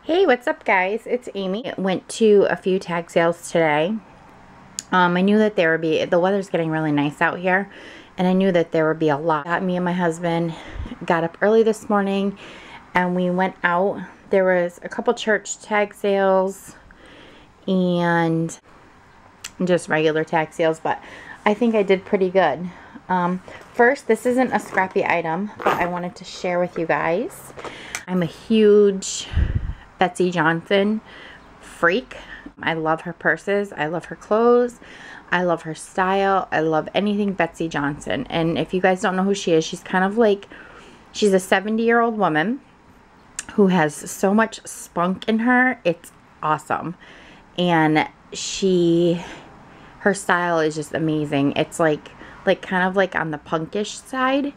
Hey, what's up guys? It's Amy. Went to a few tag sales today. I knew that there would be, the weather's getting really nice out here, and I knew that there would be a lot. Me and my husband got up early this morning and we went out. There was a couple church tag sales and just regular tag sales, but I think I did pretty good. First, this isn't a scrappy item, but I wanted to share with you guys. I'm a huge Betsy Johnson freak. I love her purses. I love her clothes. I love her style. I love anything Betsy Johnson. And if you guys don't know who she is, she's kind of like, she's a 70-year-old woman who has so much spunk in her. It's awesome. And her style is just amazing. It's like kind of like on the punkish side,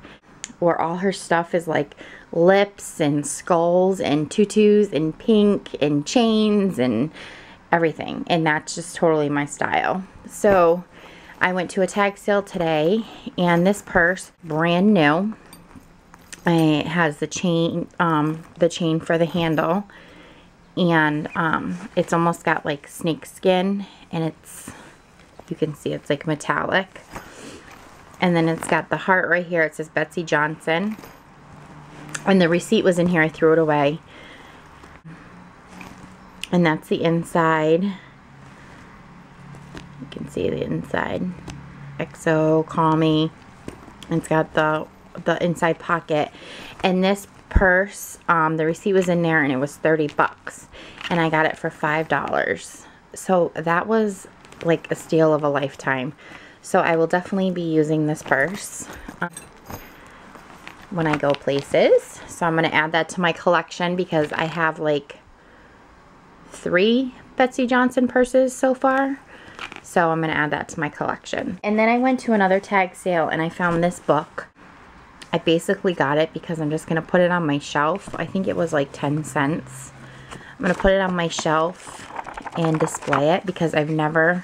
where all her stuff is like lips and skulls and tutus and pink and chains and everything, and that's just totally my style. So I went to a tag sale today, and this purse, brand new, it has the chain for the handle, and it's almost got like snake skin, and you can see it's like metallic. And then it's got the heart right here. It says Betsy Johnson. And the receipt was in here. I threw it away. And that's the inside. You can see the inside. XO, call me. And it's got the inside pocket. And this purse, the receipt was in there and it was 30 bucks. And I got it for $5. So that was like a steal of a lifetime. So I will definitely be using this purse when I go places. So I'm going to add that to my collection because I have like 3 Betsy Johnson purses so far. So I'm going to add that to my collection. And then I went to another tag sale and I found this book. I basically got it because I'm just going to put it on my shelf. I think it was like 10 cents. I'm going to put it on my shelf and display it because I've never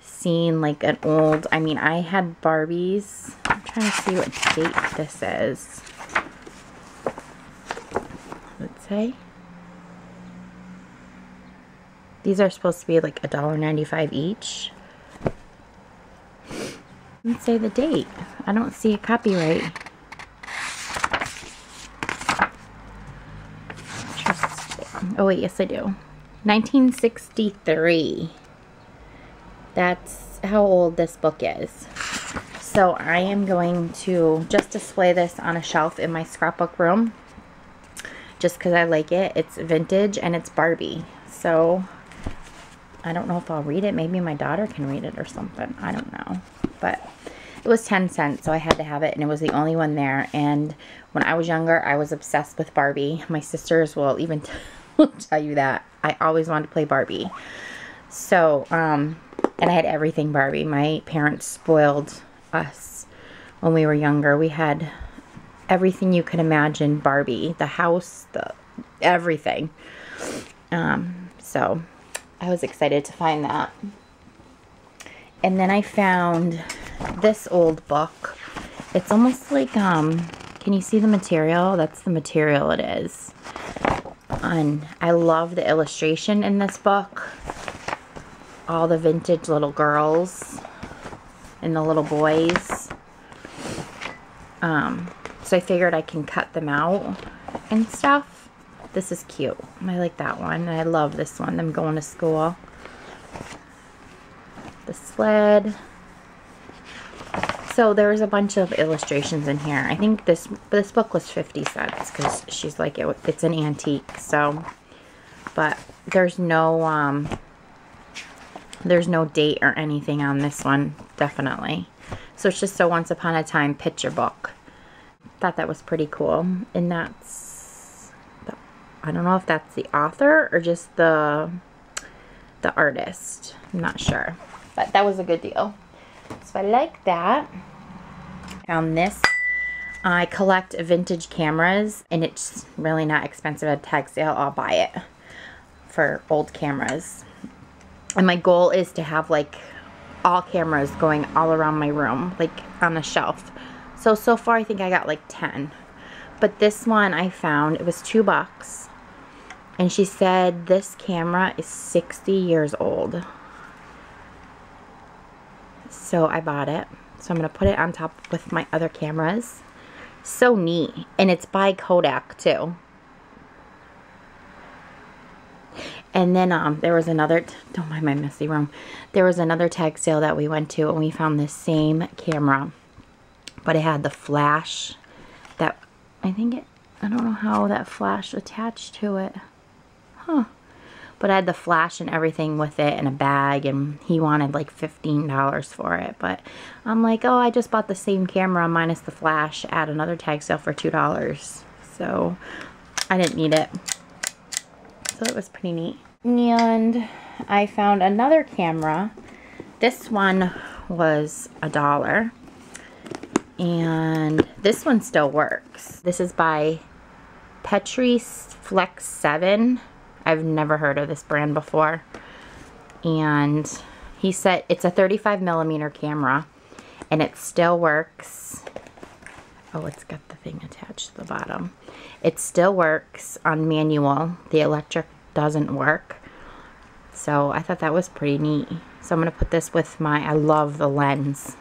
seen like an old, I mean, I had Barbies. I'm trying to see what date this is. Let's say these are supposed to be like $1.95 each. Let's say the date. I don't see a copyright. Oh wait, yes I do. 1963. That's how old this book is. So I am going to just display this on a shelf in my scrapbook room just because I like it. It's vintage and it's Barbie. So I don't know if I'll read it. Maybe my daughter can read it or something. I don't know. But it was 10 cents, so I had to have it, and it was the only one there. And when I was younger, I was obsessed with Barbie. My sisters will even tell you that. I always wanted to play Barbie. So, and I had everything Barbie. My parents spoiled us when we were younger. We had everything you could imagine Barbie. The house, everything. So I was excited to find that. And then I found this old book. It's almost like, can you see the material? That's the material it is. And I love the illustration in this book. All the vintage little girls and the little boys. So I figured I can cut them out and stuff. This is cute. I like that one. I love this one. I'm going to school. The sled. So there was a bunch of illustrations in here. I think this book was 50 cents because she's like, it's an antique. So, but there's no date or anything on this one, definitely. So it's just a once upon a time picture book. Thought that was pretty cool. And I don't know if that's the author or just the artist. I'm not sure. But that was a good deal. So I like that. Found this. I collect vintage cameras, and it's really not expensive at a tag sale. I'll buy it for old cameras. And my goal is to have like all cameras going all around my room, like on a shelf. So far I think I got like 10. But this one I found, it was $2. And she said this camera is 60 years old. So I bought it. So I'm going to put it on top with my other cameras. So neat. And it's by Kodak too. And then there was another, don't mind my messy room. There was another tag sale that we went to and we found this same camera. But it had the flash that, I don't know how that flash attached to it. Huh. But I had the flash and everything with it in a bag, and he wanted like $15 for it. But I'm like, oh, I just bought the same camera minus the flash at another tag sale for $2. So I didn't need it. So it was pretty neat. And I found another camera. This one was $1. And this one still works. This is by Petrie's Flex 7. I've never heard of this brand before. And he said it's a 35mm camera and it still works. Oh, it's got the thing attached to the bottom. It still works on manual. The electric doesn't work. So I thought that was pretty neat. So I'm going to put this with my, I love the lens.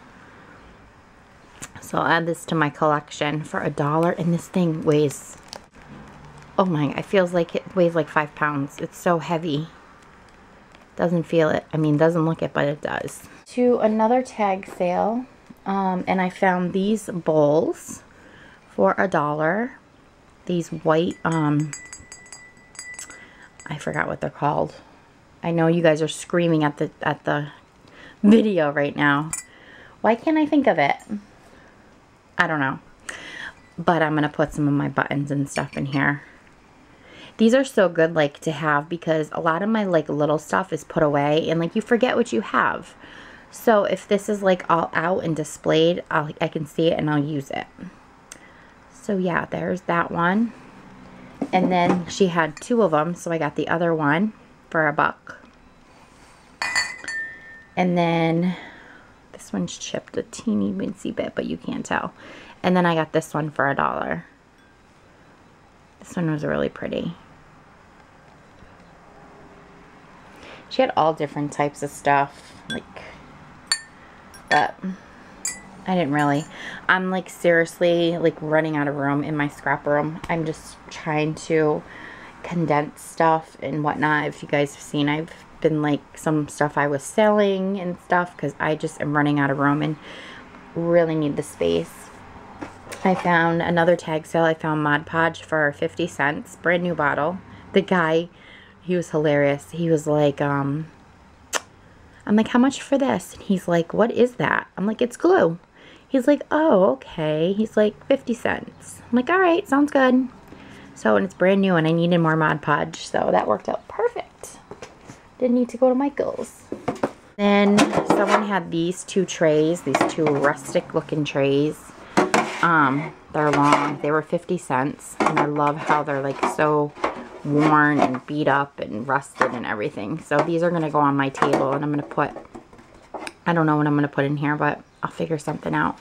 So I'll add this to my collection for $1. And this thing weighs, oh my, it feels like it weighs like 5 pounds. It's so heavy. Doesn't feel it. I mean, doesn't look it, but it does. To another tag sale. And I found these bowls for $1. These white, I forgot what they're called. I know you guys are screaming at the video right now. Why can't I think of it? I don't know. But I'm going to put some of my buttons and stuff in here. These are so good, like, to have, because a lot of my, like, little stuff is put away and, like, you forget what you have. So if this is, like, all out and displayed, I can see it and I'll use it. So yeah, there's that one. And then she had 2 of them, so I got the other one for $1. And then this one's chipped a teeny weensy bit, but you can't tell. And then I got this one for $1. This one was really pretty. She had all different types of stuff, like, but I didn't really. I'm like seriously like running out of room in my scrap room. I'm just trying to condense stuff and whatnot. If you guys have seen, I've been like some stuff I was selling and stuff because I just am running out of room and really need the space. I found another tag sale. I found Mod Podge for 50 cents, brand new bottle. The guy, he was hilarious. He was like, I'm like, how much for this? And he's like, what is that? I'm like, it's glue. He's like, oh, okay. He's like, 50 cents. I'm like, all right, sounds good. So, and it's brand new and I needed more Mod Podge, so that worked out perfect. Didn't need to go to Michael's. Then someone had these 2 trays, these 2 rustic looking trays. They're long. They were 50 cents. And I love how they're like so worn and beat up and rusted and everything. So these are going to go on my table and I'm going to put, I don't know what I'm going to put in here, but I'll figure something out.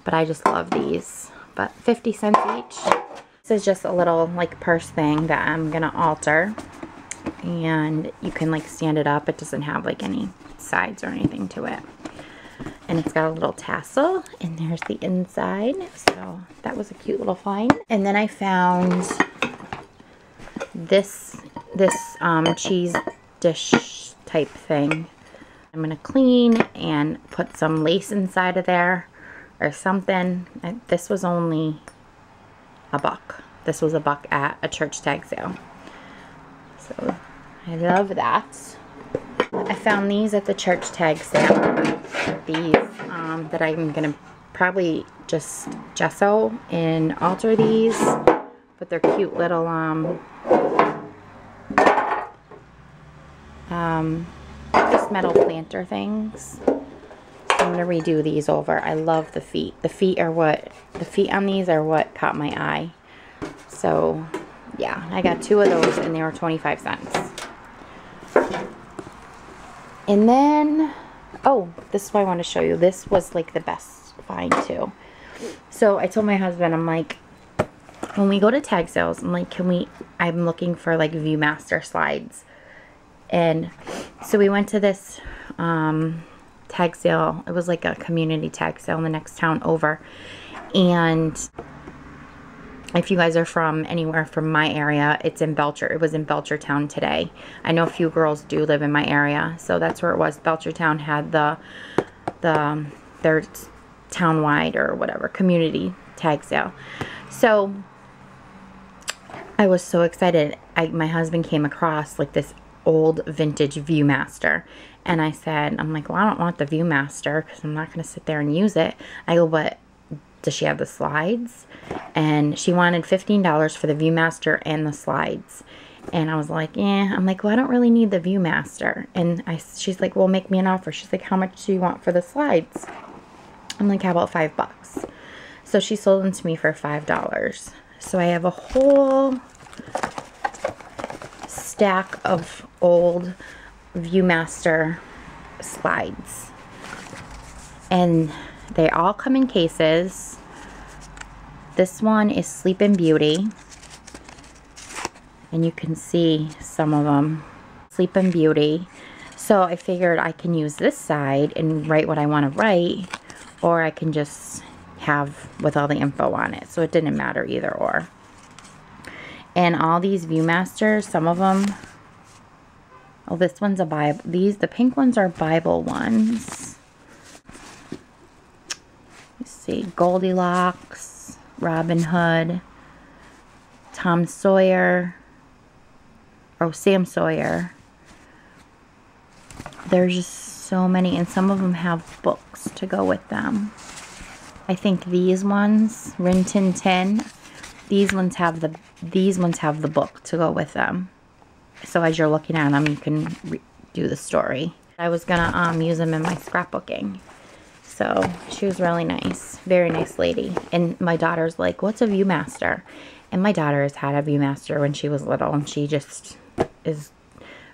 But I just love these. But 50 cents each. This is just a little like purse thing that I'm going to alter. And you can like stand it up. It doesn't have like any sides or anything to it. And it's got a little tassel, and there's the inside. So that was a cute little find. And then I found this cheese dish type thing. I'm gonna clean and put some lace inside of there or something. This was only $1. This was $1 at a church tag sale. So I love that. I found these at the church tag sale. These that I'm gonna probably just gesso and alter these, but they're cute little just metal planter things. So I'm gonna redo these over. I love the feet. The feet on these are what caught my eye. So yeah, I got 2 of those and they were 25 cents. And then, oh, this is what I want to show you. This was like the best find too. So I told my husband, I'm like, when we go to tag sales, I'm like, I'm looking for like Viewmaster slides. And so we went to this tag sale. It was like a community tag sale in the next town over. And if you guys are from anywhere from my area, it's in Belcher. It was in Belchertown today. I know a few girls do live in my area, so that's where it was. Belchertown had their town-wide or whatever community tag sale. So I was so excited. My husband came across like this old vintage Viewmaster, and I said, I'm like, well, I don't want the Viewmaster because I'm not going to sit there and use it. I go, but does she have the slides? And she wanted $15 for the Viewmaster and the slides. And I was like, yeah. I'm like, well, I don't really need the Viewmaster. And she's like, well, make me an offer. She's like, how much do you want for the slides? I'm like, how about $5? So she sold them to me for $5. So I have a whole stack of old Viewmaster slides. And they all come in cases. This one is Sleeping Beauty. And you can see some of them. Sleeping Beauty. So I figured I can use this side and write what I want to write. Or I can just have with all the info on it. So it didn't matter either or. And all these Viewmasters, some of them. Oh, this one's a Bible. The pink ones are Bible ones. Let's see, Goldilocks, Robin Hood, Tom Sawyer, or Sam Sawyer. There's just so many, and some of them have books to go with them. I think these ones, Rin Tin Tin, these ones have the book to go with them. So as you're looking at them, you can do the story. I was gonna use them in my scrapbooking. So she was really nice. Very nice lady. And my daughter's like, what's a Viewmaster? And my daughter has had a Viewmaster when she was little. And she just is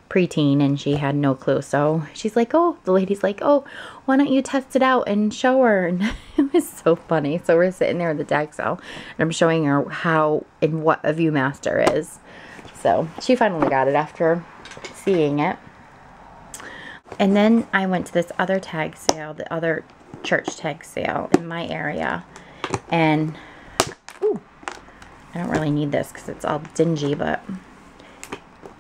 preteen and she had no clue. So she's like, oh, the lady's like, oh, why don't you test it out and show her? And it was so funny. So we're sitting there at the tag sale. And I'm showing her how and what a Viewmaster is. So she finally got it after seeing it. And then I went to this other tag sale, the other church tag sale in my area, and ooh, I don't really need this because it's all dingy, but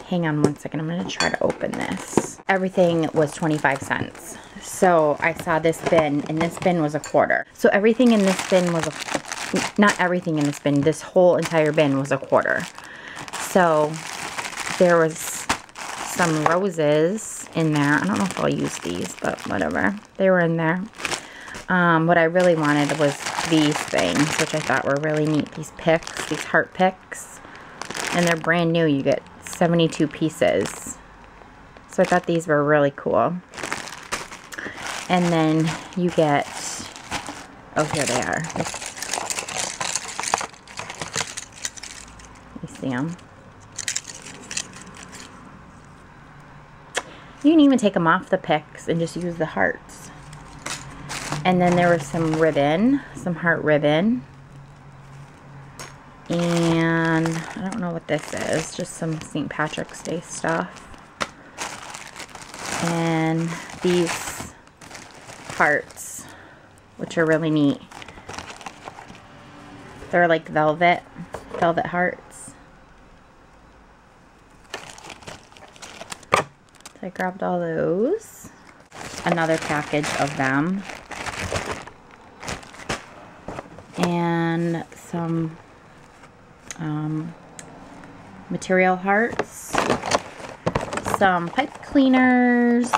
hang on one second, I'm going to try to open this. Everything was 25 cents. So I saw this bin, and this bin was $1. So everything in this bin was not everything in this bin, this whole entire bin was $1. So there was some roses in there. I don't know if I'll use these, but whatever. They were in there. What I really wanted was these things, which I thought were really neat. These picks, these heart picks. And they're brand new. You get 72 pieces. So I thought these were really cool. And then you get, oh, here they are. You see them? You can even take them off the picks and just use the hearts. And then there was some ribbon, some heart ribbon. And I don't know what this is, just some St. Patrick's Day stuff. And these hearts, which are really neat. They're like velvet hearts. So I grabbed all those. Another package of them. And some material hearts, some pipe cleaners,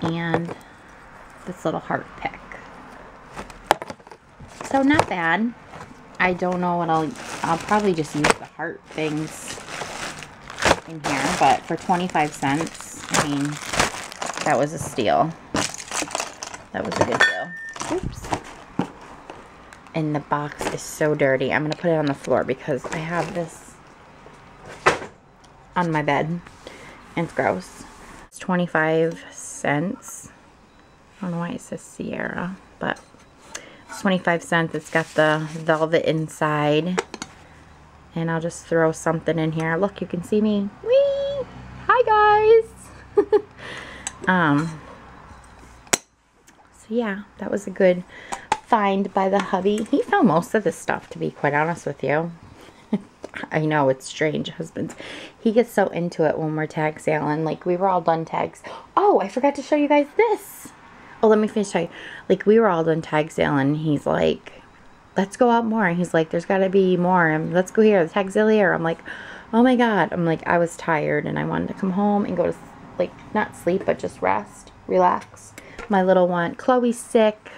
and this little heart pick. So not bad. I don't know what I'll probably just use the heart things in here, but for 25 cents, I mean, that was a steal. That was a good deal. Oops. And the box is so dirty. I'm going to put it on the floor because I have this on my bed. And it's gross. It's 25 cents. I don't know why it says Sierra, but 25 cents. It's got the velvet inside. And I'll just throw something in here. Look, you can see me. Whee! Hi, guys! So yeah, that was a good find by the hubby. He found most of this stuff, to be quite honest with you. I know, it's strange, husbands. He gets so into it when we're tag sailing. Like, we were all done tags. Oh, I forgot to show you guys this. Oh, let me finish telling you. Like, we were all done tag sailing. He's like, let's go out more. And he's like, there's got to be more. And let's go here. The tag's here. I'm like, oh my God. I'm like, I was tired and I wanted to come home and go to, like, not sleep, but just rest, relax. My little one, Chloe's sick.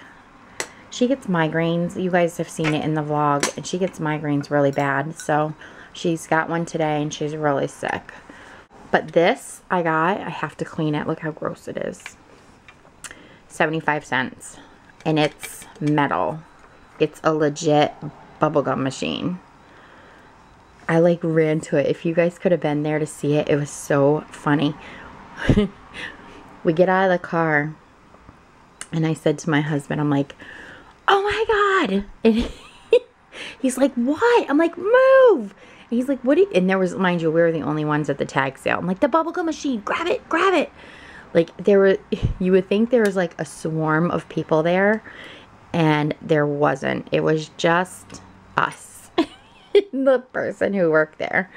She gets migraines. You guys have seen it in the vlog. And she gets migraines really bad. So she's got one today and she's really sick. But this I have to clean it. Look how gross it is. 75 cents. And it's metal. It's a legit bubblegum machine. I like ran to it. If you guys could have been there to see it, it was so funny. We get out of the car and I said to my husband, I'm like, oh my God. And he's like, what? I'm like, move. And he's like, what? And there was, mind you, we were the only ones at the tag sale. I'm like, the bubblegum machine, grab it, grab it. Like, you would think there was like a swarm of people there, and there wasn't. It was just us, the person who worked there.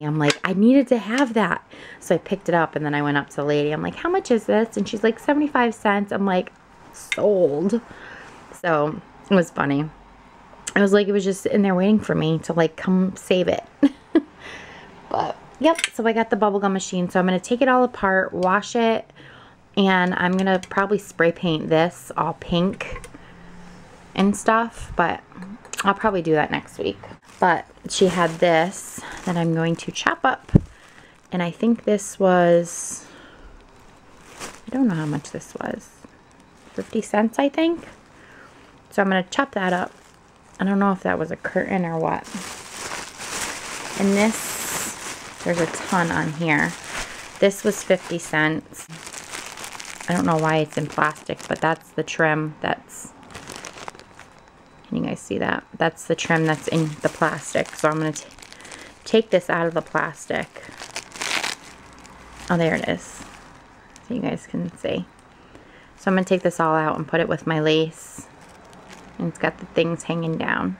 I'm like, I needed to have that. So I picked it up, and then I went up to the lady. I'm like, how much is this? And she's like, 75 cents. I'm like, sold. So it was funny. I was like, it was just in there waiting for me to like come save it. But yep, so I got the bubblegum machine. So I'm going to take it all apart, wash it, and I'm going to probably spray paint this all pink and stuff, but I'll probably do that next week. But she had this that I'm going to chop up, and I think this was, I don't know how much this was, 50 cents I think. So I'm going to chop that up. I don't know if that was a curtain or what. And this, there's a ton on here. This was 50 cents. I don't know why it's in plastic, but that's the trim that's, can you guys see that? That's the trim that's in the plastic. So I'm going to take this out of the plastic. Oh, there it is. So you guys can see. So I'm going to take this all out and put it with my lace. And it's got the things hanging down.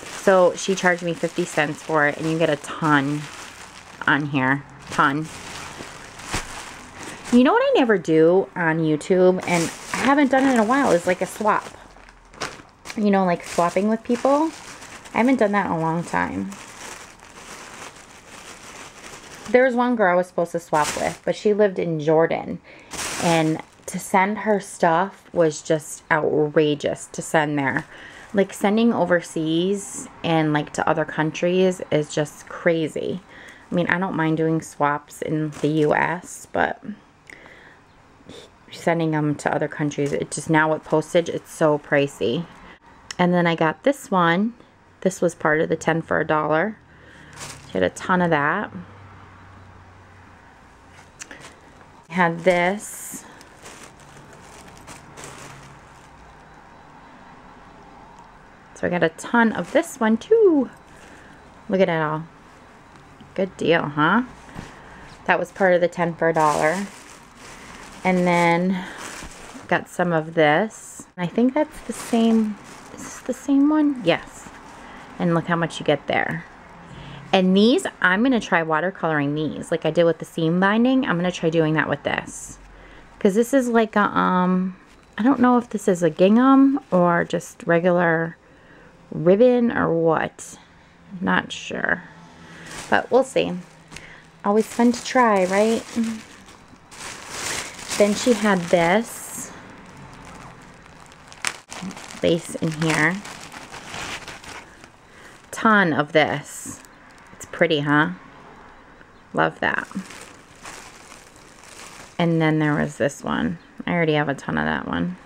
So she charged me 50 cents for it, and you get a ton on here. Ton. You know what I never do on YouTube, and I haven't done it in a while, is like a swap. You know, like swapping with people. I haven't done that in a long time. There was one girl I was supposed to swap with, but she lived in Jordan, and to send her stuff was just outrageous to send there. Like, sending overseas and like to other countries is just crazy. I mean, I don't mind doing swaps in the US, but sending them to other countries, it just, now with postage, it's so pricey. And then I got this one. This was part of the 10 for $1. She had a ton of that. Had this. So I got a ton of this one too. Look at it all. Good deal, huh? That was part of the 10 for $1. And then got some of this. I think that's the same. Is this the same one? Yes. And look how much you get there. And these, I'm going to try watercoloring these like I did with the seam binding. I'm going to try doing that with this. Because this is like a, I don't know if this is a gingham or just regular ribbon or what. I'm not sure. But we'll see. Always fun to try, right? Then she had this lace in here. Ton of this. It's pretty, huh? Love that. And then there was this one. I already have a ton of that one.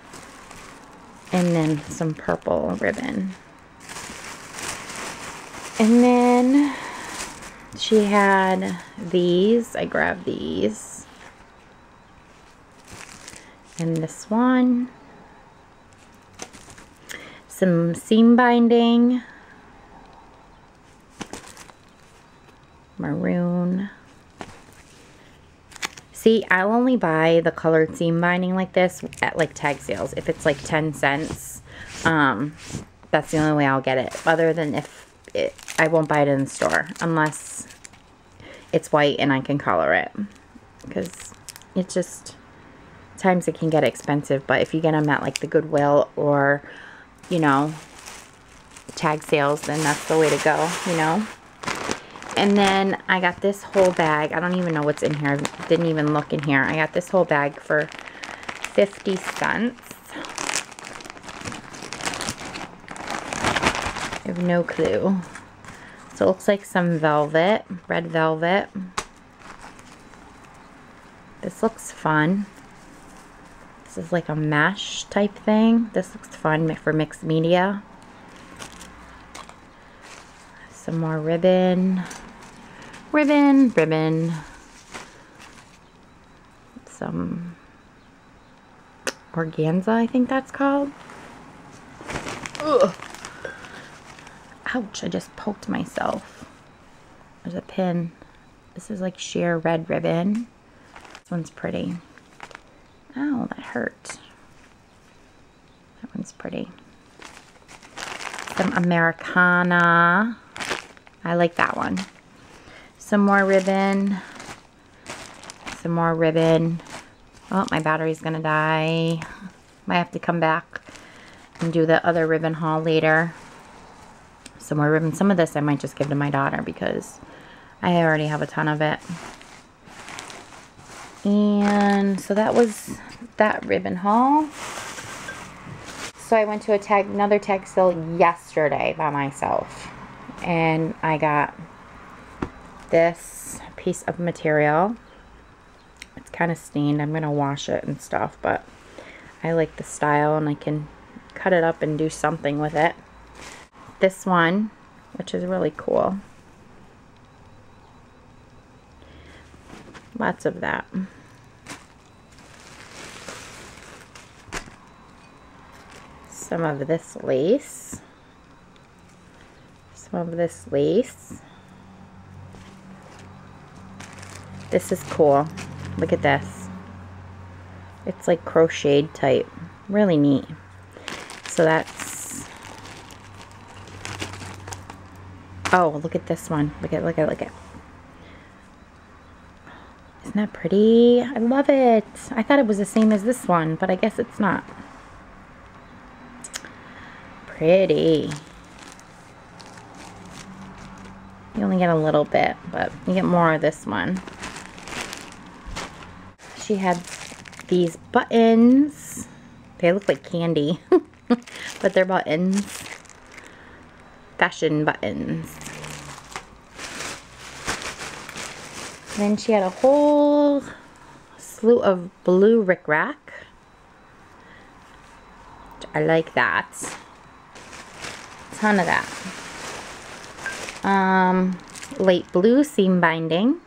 And then some purple ribbon. And then she had these. I grabbed these. And this one. some seam binding. Maroon. See, I'll only buy the colored seam binding like this at like tag sales. If it's like 10 cents, that's the only way I'll get it. Other than I won't buy it in the store unless it's white and I can color it. Because it's just, times it can get expensive. But if you get them at like the Goodwill or, you know, tag sales, then that's the way to go, you know. And then I got this whole bag. I don't even know what's in here. I didn't even look in here. I got this whole bag for 50 cents. I have no clue. So it looks like some velvet, red velvet. This looks fun. This is like a mesh type thing. This looks fun for mixed media. Some more ribbon. Ribbon. Some organza, I think that's called. Ugh. Ouch, I just poked myself. There's a pin. This is like sheer red ribbon. This one's pretty. Ow, that hurt. That one's pretty. Some Americana. I like that one. Some more ribbon. Some more ribbon. Oh, my battery's gonna die. Might have to come back and do the other ribbon haul later. Some more ribbon. Some of this I might just give to my daughter because I already have a ton of it. And so that was that ribbon haul. So I went to another tag sale yesterday by myself. And I got this piece of material. It's kind of stained. I'm going to wash it and stuff, but I like the style and I can cut it up and do something with it. This one, which is really cool. Lots of that. Some of this lace. Some of this lace. This is cool. Look at this. It's like crocheted type. Really neat. So that's... Oh, look at this one. Look at. Isn't that pretty? I love it. I thought it was the same as this one, but I guess it's not. Pretty. You only get a little bit, but you get more of this one. She had these buttons. They look like candy, but they're buttons. Fashion buttons. Then she had a whole slew of blue rickrack. I like that. Ton of that. Light blue seam binding.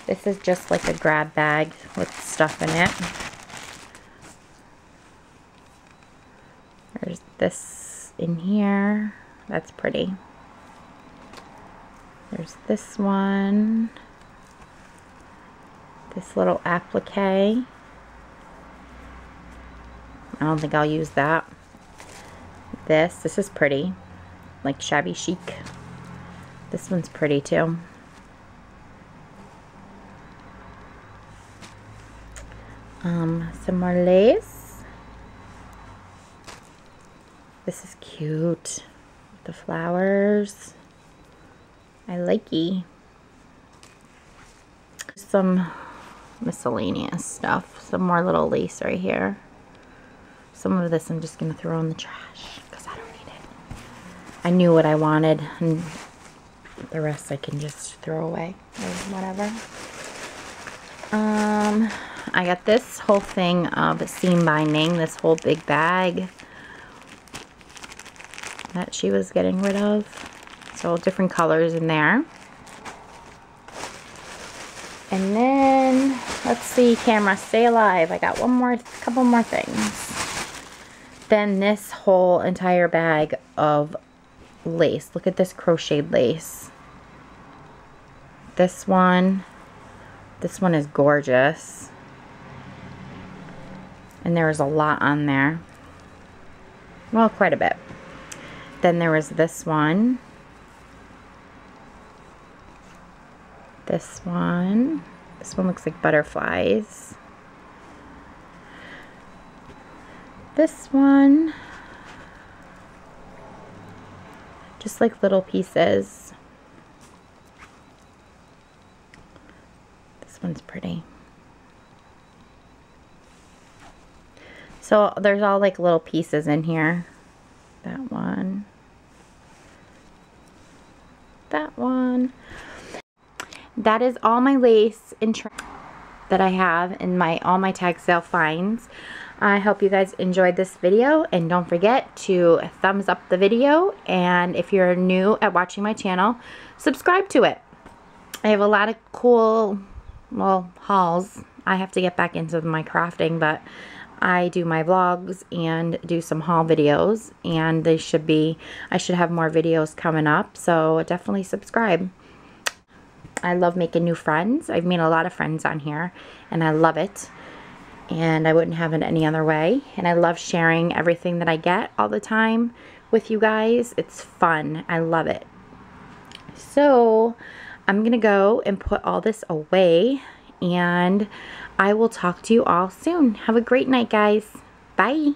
This is just like a grab bag with stuff in it. There's this in here. That's pretty. There's this one. This little applique. I don't think I'll use that. This is pretty. Like shabby chic. This one's pretty too. Some more lace. This is cute. With the flowers. I likey. Some miscellaneous stuff. Some more little lace right here. Some of this I'm just going to throw in the trash because I don't need it. I knew what I wanted and the rest I can just throw away or whatever. I got this whole thing of seam binding, this whole big bag that she was getting rid of. So different colors in there. And then, let's see, camera, stay alive. I got couple more things. Then this whole entire bag of lace. Look at this crocheted lace. This one is gorgeous. And there was a lot on there. Well, quite a bit. Then there was this one. This one. This one looks like butterflies. This one. Just like little pieces. This one's pretty. So there's all like little pieces in here. That one. That one. That is all my lace and that I have in all my tag sale finds. I hope you guys enjoyed this video, and don't forget to thumbs up the video, and if you're new at watching my channel, subscribe to it. I have a lot of cool, well, hauls. I have to get back into my crafting, but I do my vlogs and do some haul videos, and I should have more videos coming up, so definitely subscribe. I love making new friends. I've made a lot of friends on here, and I love it, and I wouldn't have it any other way. And I love sharing everything that I get all the time with you guys. It's fun. I love it. So I'm gonna go and put all this away, and I will talk to you all soon. Have a great night, guys. Bye.